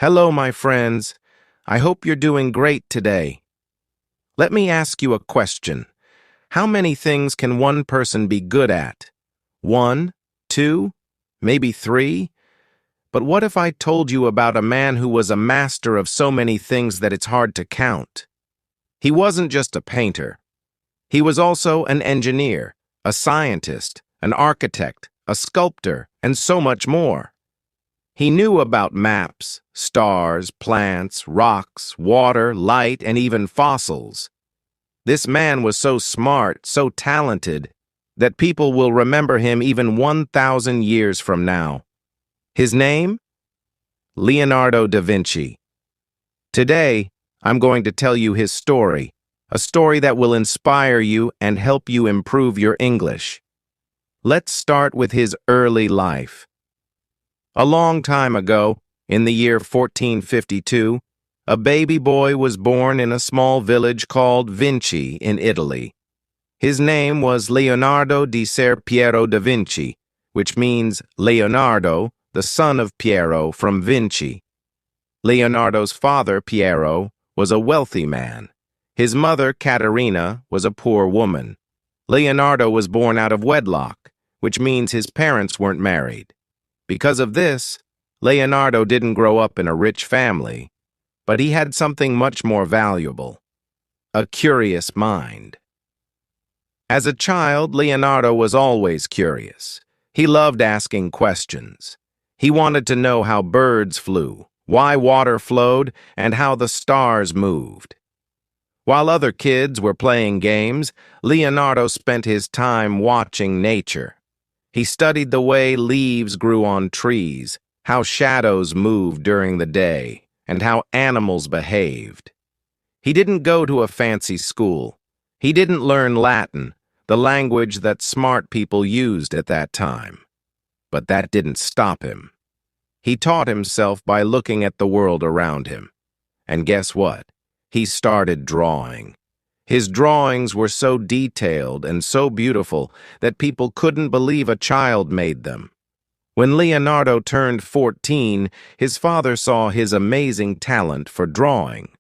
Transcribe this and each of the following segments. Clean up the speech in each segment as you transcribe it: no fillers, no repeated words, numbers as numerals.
Hello, my friends. I hope you're doing great today. Let me ask you a question. How many things can one person be good at? One, two, maybe three? But what if I told you about a man who was a master of so many things that it's hard to count? He wasn't just a painter. He was also an engineer, a scientist, an architect, a sculptor, and so much more. He knew about maps, stars, plants, rocks, water, light, and even fossils. This man was so smart, so talented, that people will remember him even 1,000 years from now. His name? Leonardo da Vinci. Today, I'm going to tell you his story, a story that will inspire you and help you improve your English. Let's start with his early life. A long time ago, in the year 1452, a baby boy was born in a small village called Vinci in Italy. His name was Leonardo di Ser Piero da Vinci, which means Leonardo, the son of Piero from Vinci. Leonardo's father, Piero, was a wealthy man. His mother, Caterina, was a poor woman. Leonardo was born out of wedlock, which means his parents weren't married. Because of this, Leonardo didn't grow up in a rich family, but he had something much more valuable: a curious mind. As a child, Leonardo was always curious. He loved asking questions. He wanted to know how birds flew, why water flowed, and how the stars moved. While other kids were playing games, Leonardo spent his time watching nature. He studied the way leaves grew on trees, how shadows moved during the day, and how animals behaved. He didn't go to a fancy school. He didn't learn Latin, the language that smart people used at that time. But that didn't stop him. He taught himself by looking at the world around him. And guess what? He started drawing. His drawings were so detailed and so beautiful that people couldn't believe a child made them. When Leonardo turned 14, his father saw his amazing talent for drawing.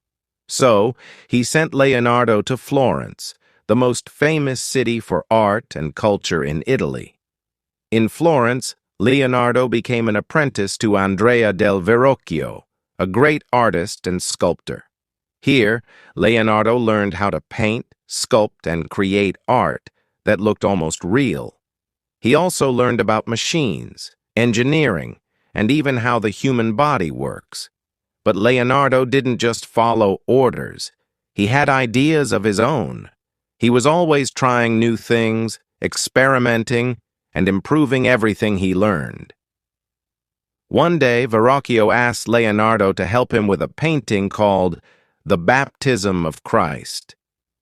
So, he sent Leonardo to Florence, the most famous city for art and culture in Italy. In Florence, Leonardo became an apprentice to Andrea del Verrocchio, a great artist and sculptor. Here, Leonardo learned how to paint, sculpt, and create art that looked almost real. He also learned about machines, engineering, and even how the human body works. But Leonardo didn't just follow orders. He had ideas of his own. He was always trying new things, experimenting, and improving everything he learned. One day, Verrocchio asked Leonardo to help him with a painting called The Baptism of Christ.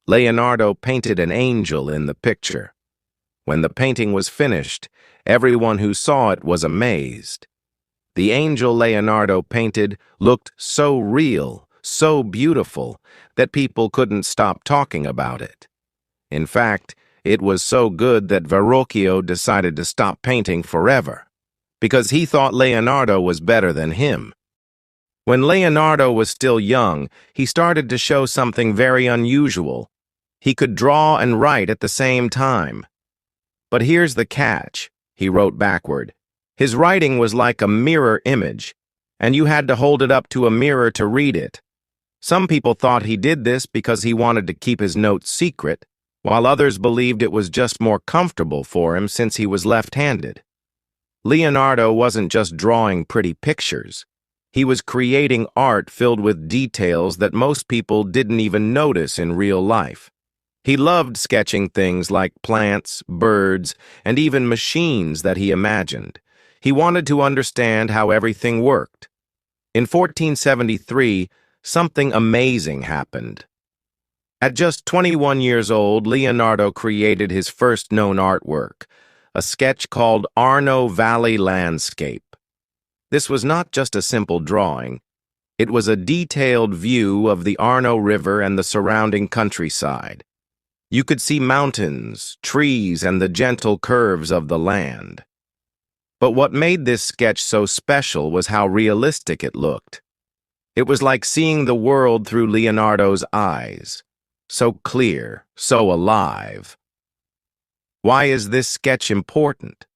Leonardo painted an angel in the picture. When the painting was finished, everyone who saw it was amazed. The angel Leonardo painted looked so real, so beautiful, that people couldn't stop talking about it. In fact, it was so good that Verrocchio decided to stop painting forever, because he thought Leonardo was better than him. When Leonardo was still young, he started to show something very unusual. He could draw and write at the same time. But here's the catch, he wrote backward. His writing was like a mirror image, and you had to hold it up to a mirror to read it. Some people thought he did this because he wanted to keep his notes secret, while others believed it was just more comfortable for him since he was left-handed. Leonardo wasn't just drawing pretty pictures. He was creating art filled with details that most people didn't even notice in real life. He loved sketching things like plants, birds, and even machines that he imagined. He wanted to understand how everything worked. In 1473, something amazing happened. At just 21 years old, Leonardo created his first known artwork, a sketch called Arno Valley Landscape. This was not just a simple drawing. It was a detailed view of the Arno River and the surrounding countryside. You could see mountains, trees, and the gentle curves of the land. But what made this sketch so special was how realistic it looked. It was like seeing the world through Leonardo's eyes. So clear, so alive. Why is this sketch important?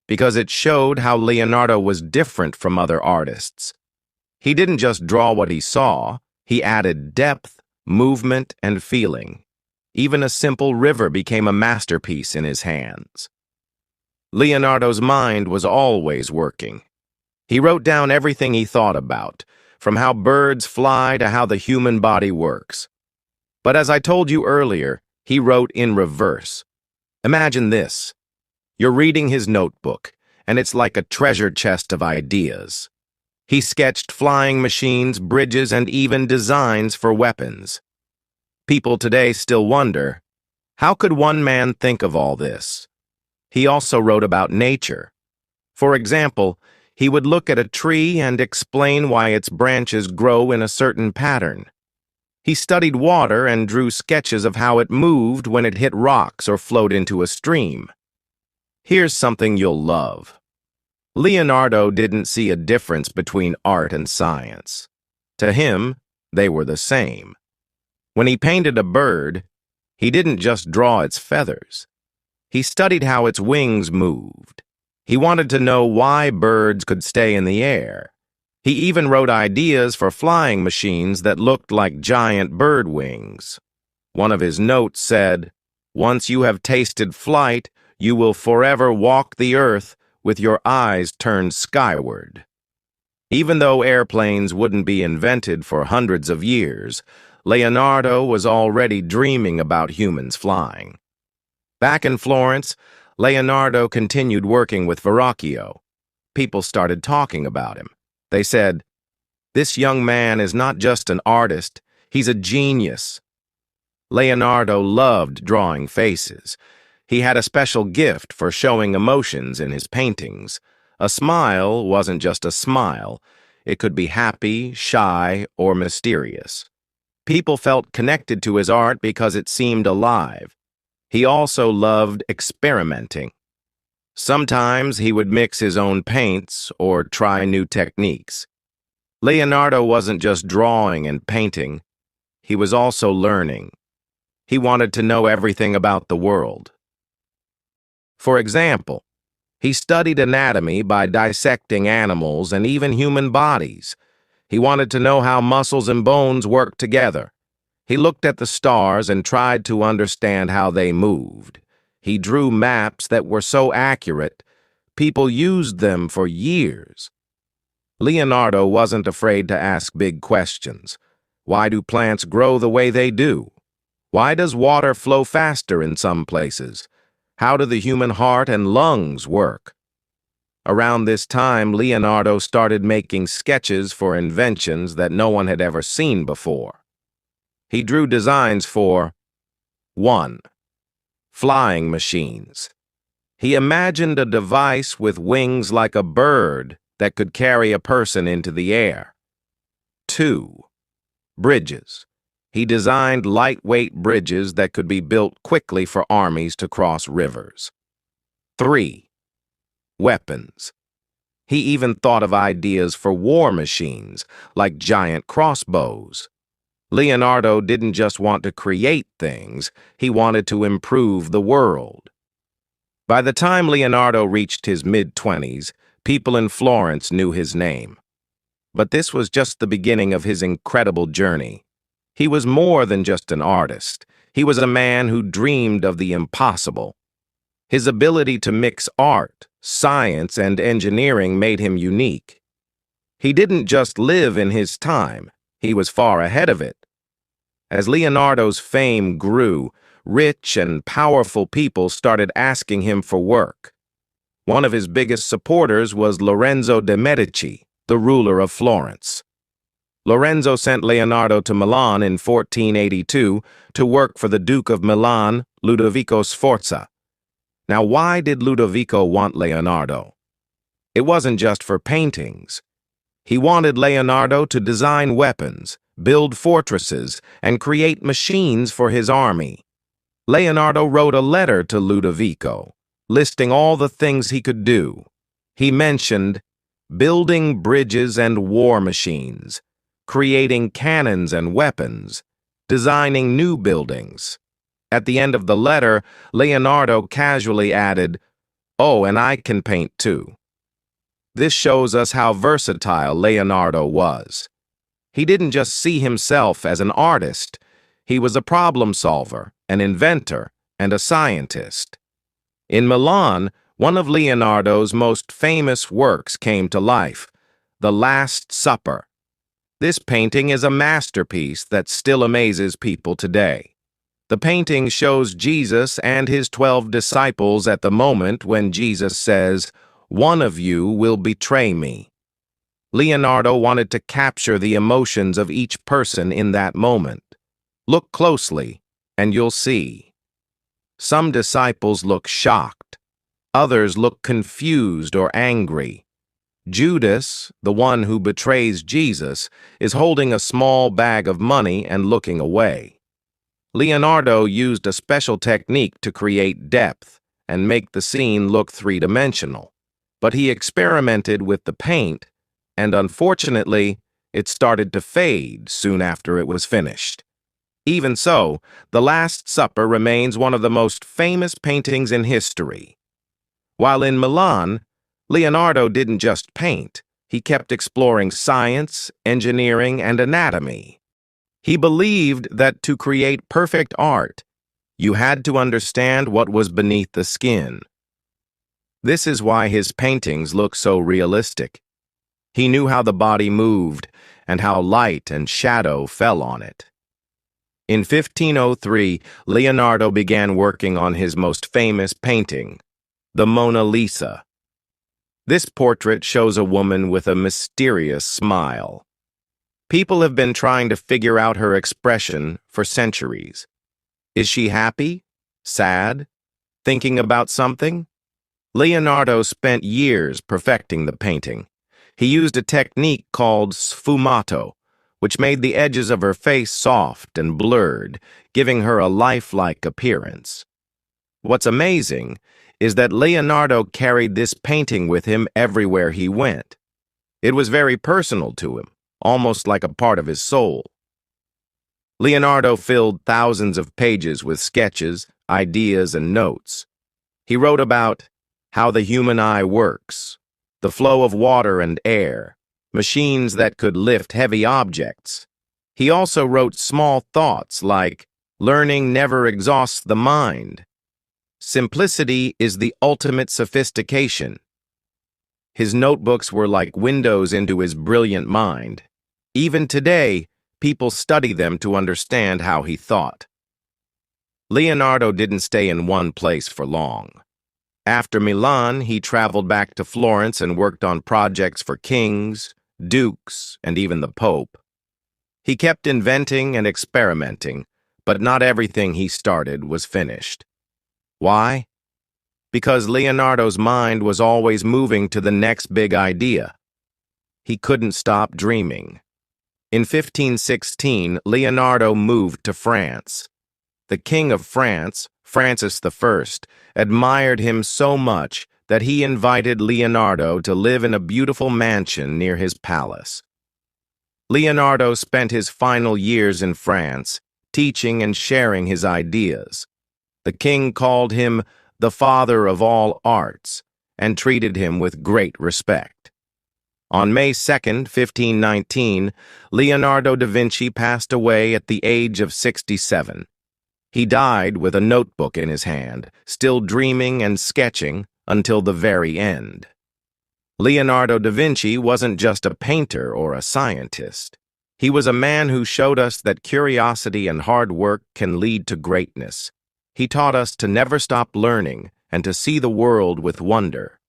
Because it showed how Leonardo was different from other artists. He didn't just draw what he saw, he added depth, movement, and feeling. Even a simple river became a masterpiece in his hands. Leonardo's mind was always working. He wrote down everything he thought about, from how birds fly to how the human body works. But as I told you earlier, he wrote in reverse. Imagine this. You're reading his notebook, and it's like a treasure chest of ideas. He sketched flying machines, bridges, and even designs for weapons. People today still wonder, how could one man think of all this? He also wrote about nature. For example, he would look at a tree and explain why its branches grow in a certain pattern. He studied water and drew sketches of how it moved when it hit rocks or flowed into a stream. Here's something you'll love. Leonardo didn't see a difference between art and science. To him, they were the same. When he painted a bird, he didn't just draw its feathers. He studied how its wings moved. He wanted to know why birds could stay in the air. He even wrote ideas for flying machines that looked like giant bird wings. One of his notes said, "Once you have tasted flight, you will forever walk the earth with your eyes turned skyward." Even though airplanes wouldn't be invented for hundreds of years, Leonardo was already dreaming about humans flying. Back in Florence, Leonardo continued working with Verrocchio. People started talking about him. They said, "This young man is not just an artist, he's a genius." Leonardo loved drawing faces. He had a special gift for showing emotions in his paintings. A smile wasn't just a smile. It could be happy, shy, or mysterious. People felt connected to his art because it seemed alive. He also loved experimenting. Sometimes he would mix his own paints or try new techniques. Leonardo wasn't just drawing and painting. He was also learning. He wanted to know everything about the world. For example, he studied anatomy by dissecting animals and even human bodies. He wanted to know how muscles and bones work together. He looked at the stars and tried to understand how they moved. He drew maps that were so accurate, people used them for years. Leonardo wasn't afraid to ask big questions. Why do plants grow the way they do? Why does water flow faster in some places? How do the human heart and lungs work? Around this time, Leonardo started making sketches for inventions that no one had ever seen before. He drew designs for 1. Flying machines. He imagined a device with wings like a bird that could carry a person into the air. 2. Bridges. He designed lightweight bridges that could be built quickly for armies to cross rivers. 3. Weapons. He even thought of ideas for war machines, like giant crossbows. Leonardo didn't just want to create things, he wanted to improve the world. By the time Leonardo reached his mid-20s, people in Florence knew his name. But this was just the beginning of his incredible journey. He was more than just an artist. He was a man who dreamed of the impossible. His ability to mix art, science, and engineering made him unique. He didn't just live in his time, he was far ahead of it. As Leonardo's fame grew, rich and powerful people started asking him for work. One of his biggest supporters was Lorenzo de' Medici, the ruler of Florence. Lorenzo sent Leonardo to Milan in 1482 to work for the Duke of Milan, Ludovico Sforza. Now, why did Ludovico want Leonardo? It wasn't just for paintings. He wanted Leonardo to design weapons, build fortresses, and create machines for his army. Leonardo wrote a letter to Ludovico, listing all the things he could do. He mentioned building bridges and war machines, creating cannons and weapons, designing new buildings. At the end of the letter, Leonardo casually added, "Oh, and I can paint too." This shows us how versatile Leonardo was. He didn't just see himself as an artist. He was a problem solver, an inventor, and a scientist. In Milan, one of Leonardo's most famous works came to life, The Last Supper. This painting is a masterpiece that still amazes people today. The painting shows Jesus and his 12 disciples at the moment when Jesus says, "One of you will betray me." Leonardo wanted to capture the emotions of each person in that moment. Look closely, and you'll see. Some disciples look shocked. Others look confused or angry. Judas, the one who betrays Jesus, is holding a small bag of money and looking away. Leonardo used a special technique to create depth and make the scene look three-dimensional. But he experimented with the paint, and unfortunately, it started to fade soon after it was finished. Even so, The Last Supper remains one of the most famous paintings in history. While in Milan, Leonardo didn't just paint. He kept exploring science, engineering, and anatomy. He believed that to create perfect art, you had to understand what was beneath the skin. This is why his paintings look so realistic. He knew how the body moved and how light and shadow fell on it. In 1503, Leonardo began working on his most famous painting, the Mona Lisa. This portrait shows a woman with a mysterious smile. People have been trying to figure out her expression for centuries. Is she happy? Sad? Thinking about something? Leonardo spent years perfecting the painting. He used a technique called sfumato, which made the edges of her face soft and blurred, giving her a lifelike appearance. What's amazing is that Leonardo carried this painting with him everywhere he went. It was very personal to him, almost like a part of his soul. Leonardo filled thousands of pages with sketches, ideas, and notes. He wrote about how the human eye works, the flow of water and air, machines that could lift heavy objects. He also wrote small thoughts like, "Learning never exhausts the mind. Simplicity is the ultimate sophistication." His notebooks were like windows into his brilliant mind. Even today, people study them to understand how he thought. Leonardo didn't stay in one place for long. After Milan, he traveled back to Florence and worked on projects for kings, dukes, and even the Pope. He kept inventing and experimenting, but not everything he started was finished. Why? Because Leonardo's mind was always moving to the next big idea. He couldn't stop dreaming. In 1516, Leonardo moved to France. The King of France, Francis I, admired him so much that he invited Leonardo to live in a beautiful mansion near his palace. Leonardo spent his final years in France, teaching and sharing his ideas. The king called him the father of all arts and treated him with great respect. On May 2, 1519, Leonardo da Vinci passed away at the age of 67. He died with a notebook in his hand, still dreaming and sketching until the very end. Leonardo da Vinci wasn't just a painter or a scientist. He was a man who showed us that curiosity and hard work can lead to greatness. He taught us to never stop learning and to see the world with wonder.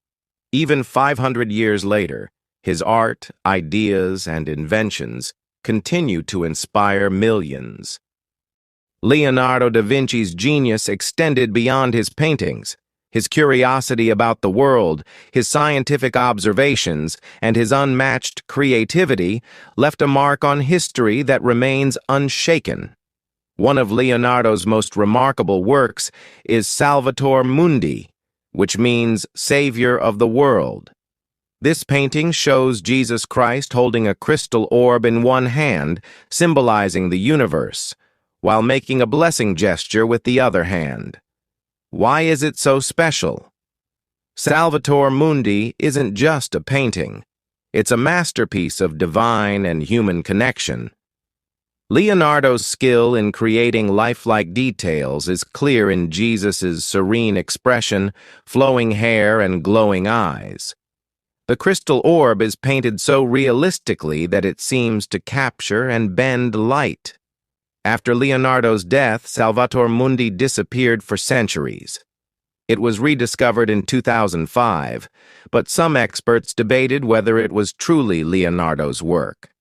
Even 500 years later, his art, ideas, and inventions continue to inspire millions. Leonardo da Vinci's genius extended beyond his paintings. His curiosity about the world, his scientific observations, and his unmatched creativity left a mark on history that remains unshaken. One of Leonardo's most remarkable works is Salvator Mundi, which means Savior of the World. This painting shows Jesus Christ holding a crystal orb in one hand, symbolizing the universe, while making a blessing gesture with the other hand. Why is it so special? Salvator Mundi isn't just a painting. It's a masterpiece of divine and human connection. Leonardo's skill in creating lifelike details is clear in Jesus' serene expression, flowing hair, and glowing eyes. The crystal orb is painted so realistically that it seems to capture and bend light. After Leonardo's death, Salvator Mundi disappeared for centuries. It was rediscovered in 2005, but some experts debated whether it was truly Leonardo's work.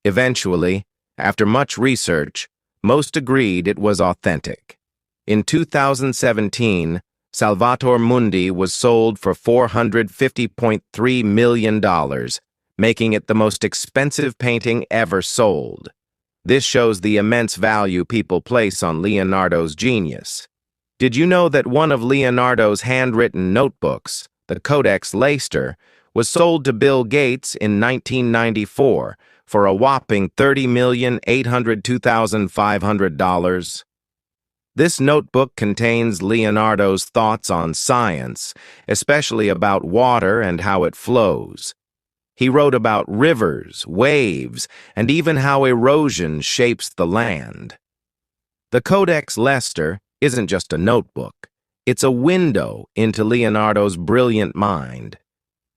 Eventually, after much research, most agreed it was authentic. In 2017, Salvator Mundi was sold for $450.3 million, making it the most expensive painting ever sold. This shows the immense value people place on Leonardo's genius. Did you know that one of Leonardo's handwritten notebooks, the Codex Leicester, was sold to Bill Gates in 1994 for a whopping $30,802,500? This notebook contains Leonardo's thoughts on science, especially about water and how it flows. He wrote about rivers, waves, and even how erosion shapes the land. The Codex Leicester isn't just a notebook. It's a window into Leonardo's brilliant mind.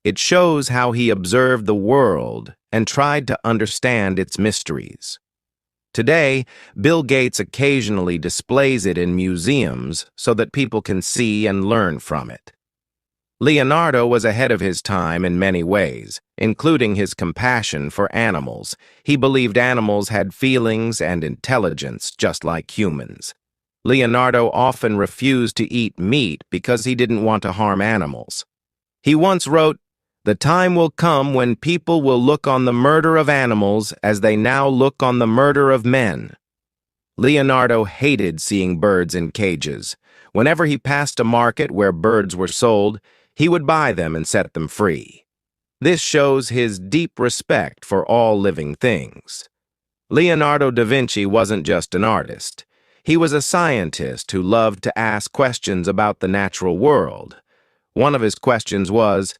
It shows how he observed the world and tried to understand its mysteries. Today, Bill Gates occasionally displays it in museums so that people can see and learn from it. Leonardo was ahead of his time in many ways, including his compassion for animals. He believed animals had feelings and intelligence just like humans. Leonardo often refused to eat meat because he didn't want to harm animals. He once wrote, "The time will come when people will look on the murder of animals as they now look on the murder of men." Leonardo hated seeing birds in cages. Whenever he passed a market where birds were sold, he would buy them and set them free. This shows his deep respect for all living things. Leonardo da Vinci wasn't just an artist. He was a scientist who loved to ask questions about the natural world. One of his questions was,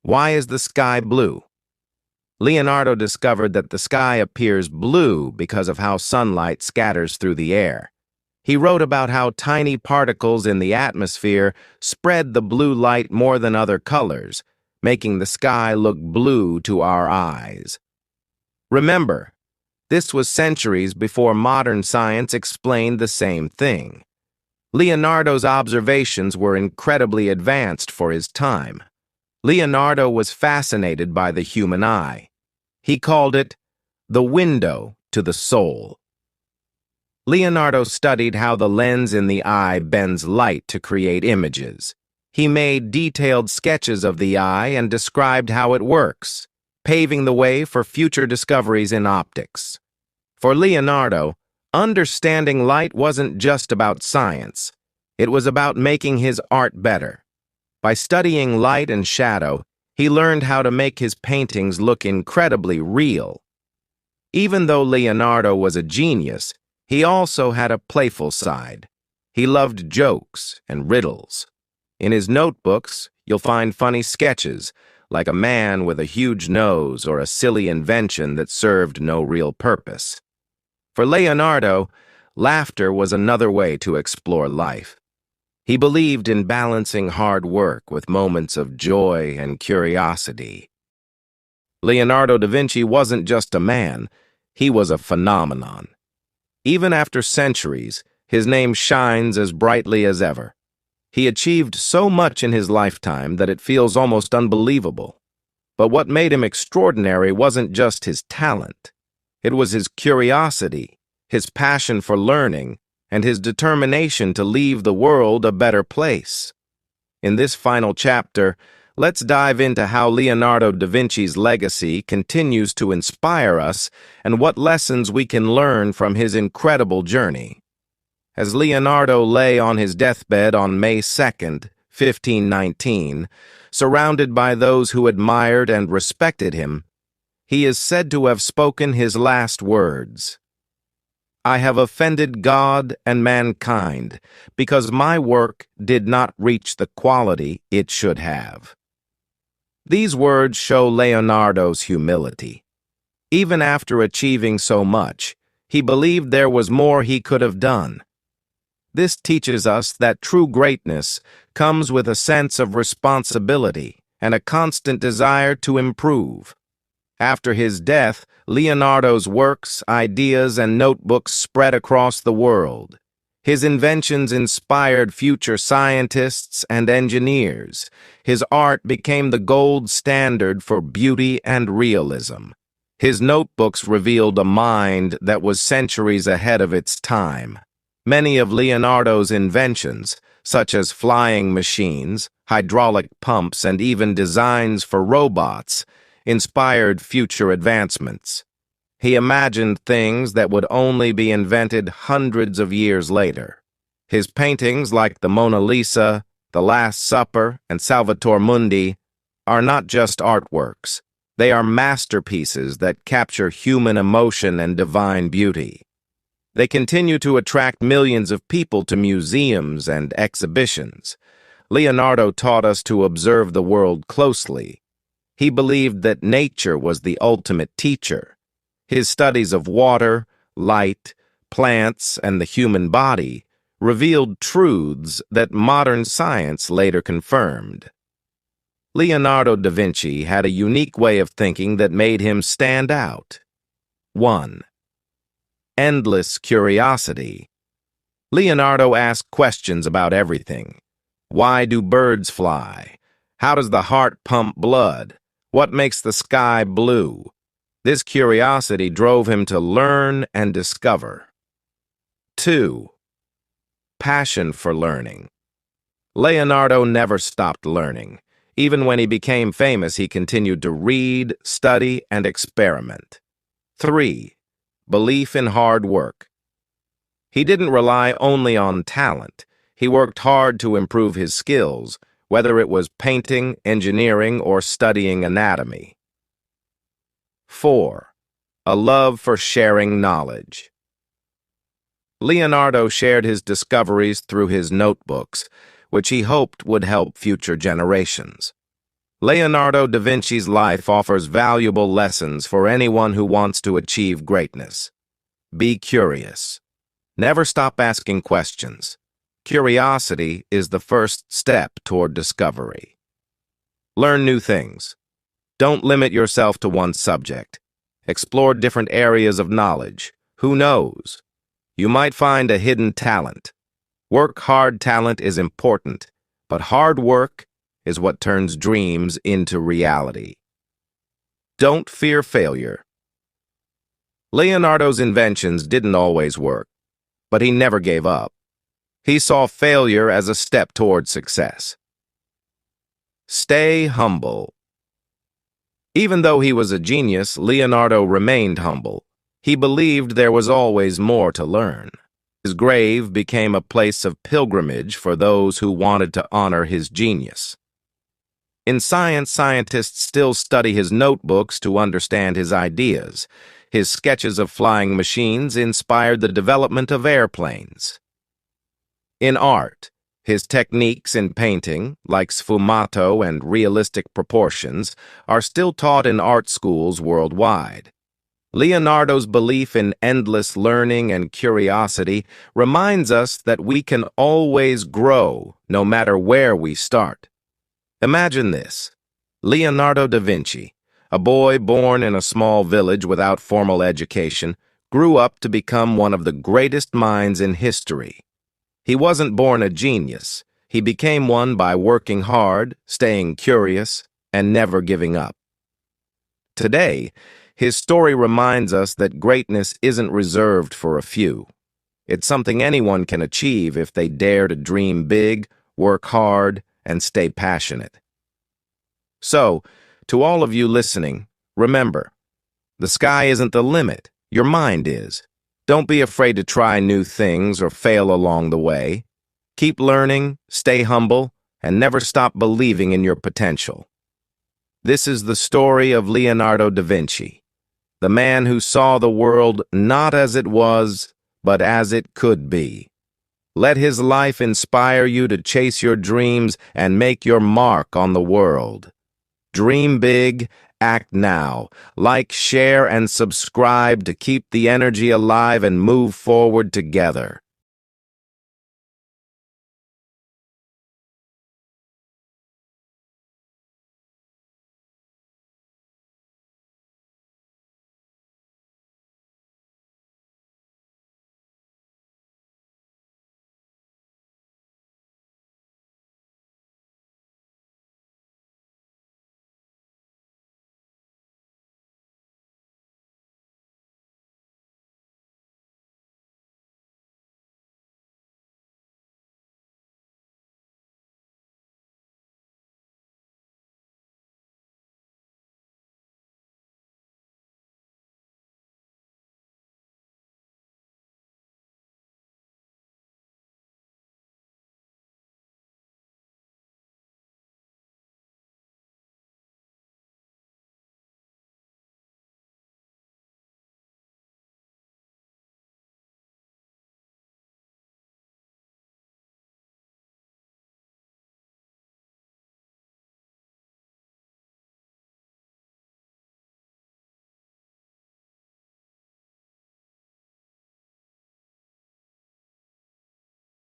why is the sky blue? Leonardo discovered that the sky appears blue because of how sunlight scatters through the air. He wrote about how tiny particles in the atmosphere spread the blue light more than other colors, making the sky look blue to our eyes. Remember, this was centuries before modern science explained the same thing. Leonardo's observations were incredibly advanced for his time. Leonardo was fascinated by the human eye. He called it the window to the soul. Leonardo studied how the lens in the eye bends light to create images. He made detailed sketches of the eye and described how it works, paving the way for future discoveries in optics. For Leonardo, understanding light wasn't just about science. It was about making his art better. By studying light and shadow, he learned how to make his paintings look incredibly real. Even though Leonardo was a genius, he also had a playful side. He loved jokes and riddles. In his notebooks, you'll find funny sketches, like a man with a huge nose or a silly invention that served no real purpose. For Leonardo, laughter was another way to explore life. He believed in balancing hard work with moments of joy and curiosity. Leonardo da Vinci wasn't just a man, he was a phenomenon. Even after centuries, his name shines as brightly as ever. He achieved so much in his lifetime that it feels almost unbelievable. But what made him extraordinary wasn't just his talent. It was his curiosity, his passion for learning, and his determination to leave the world a better place. In this final chapter, let's dive into how Leonardo da Vinci's legacy continues to inspire us and what lessons we can learn from his incredible journey. As Leonardo lay on his deathbed on May 2nd, 1519, surrounded by those who admired and respected him, he is said to have spoken his last words. "I have offended God and mankind because my work did not reach the quality it should have." These words show Leonardo's humility. Even after achieving so much, he believed there was more he could have done. This teaches us that true greatness comes with a sense of responsibility and a constant desire to improve. After his death, Leonardo's works, ideas, and notebooks spread across the world. His inventions inspired future scientists and engineers. His art became the gold standard for beauty and realism. His notebooks revealed a mind that was centuries ahead of its time. Many of Leonardo's inventions, such as flying machines, hydraulic pumps, and even designs for robots, inspired future advancements. He imagined things that would only be invented hundreds of years later. His paintings like the Mona Lisa, The Last Supper, and Salvator Mundi are not just artworks. They are masterpieces that capture human emotion and divine beauty. They continue to attract millions of people to museums and exhibitions. Leonardo taught us to observe the world closely. He believed that nature was the ultimate teacher. His studies of water, light, plants, and the human body revealed truths that modern science later confirmed. Leonardo da Vinci had a unique way of thinking that made him stand out. 1. Endless curiosity. Leonardo asked questions about everything. Why do birds fly? How does the heart pump blood? What makes the sky blue? This curiosity drove him to learn and discover. 2. Passion for learning. Leonardo never stopped learning. Even when he became famous, he continued to read, study, and experiment. 3. Belief in hard work. He didn't rely only on talent. He worked hard to improve his skills, whether it was painting, engineering, or studying anatomy. 4. A love for sharing knowledge. Leonardo shared his discoveries through his notebooks, which he hoped would help future generations. Leonardo da Vinci's life offers valuable lessons for anyone who wants to achieve greatness. Be curious. Never stop asking questions. Curiosity is the first step toward discovery. Learn new things. Don't limit yourself to one subject. Explore different areas of knowledge. Who knows? You might find a hidden talent. Work hard talent is important, but hard work is what turns dreams into reality. Don't fear failure. Leonardo's inventions didn't always work, but he never gave up. He saw failure as a step toward success. Stay humble. Even though he was a genius, Leonardo remained humble. He believed there was always more to learn. His grave became a place of pilgrimage for those who wanted to honor his genius. In science, scientists still study his notebooks to understand his ideas. His sketches of flying machines inspired the development of airplanes. In art, his techniques in painting, like sfumato and realistic proportions, are still taught in art schools worldwide. Leonardo's belief in endless learning and curiosity reminds us that we can always grow, no matter where we start. Imagine this: Leonardo da Vinci, a boy born in a small village without formal education, grew up to become one of the greatest minds in history. He wasn't born a genius. He became one by working hard, staying curious, and never giving up. Today, his story reminds us that greatness isn't reserved for a few. It's something anyone can achieve if they dare to dream big, work hard, and stay passionate. So, to all of you listening, remember, the sky isn't the limit, your mind is. Don't be afraid to try new things or fail along the way. Keep learning, stay humble, and never stop believing in your potential. This is the story of Leonardo da Vinci, the man who saw the world not as it was, but as it could be. Let his life inspire you to chase your dreams and make your mark on the world. Dream big, act now. Like, share, and subscribe to keep the energy alive and move forward together.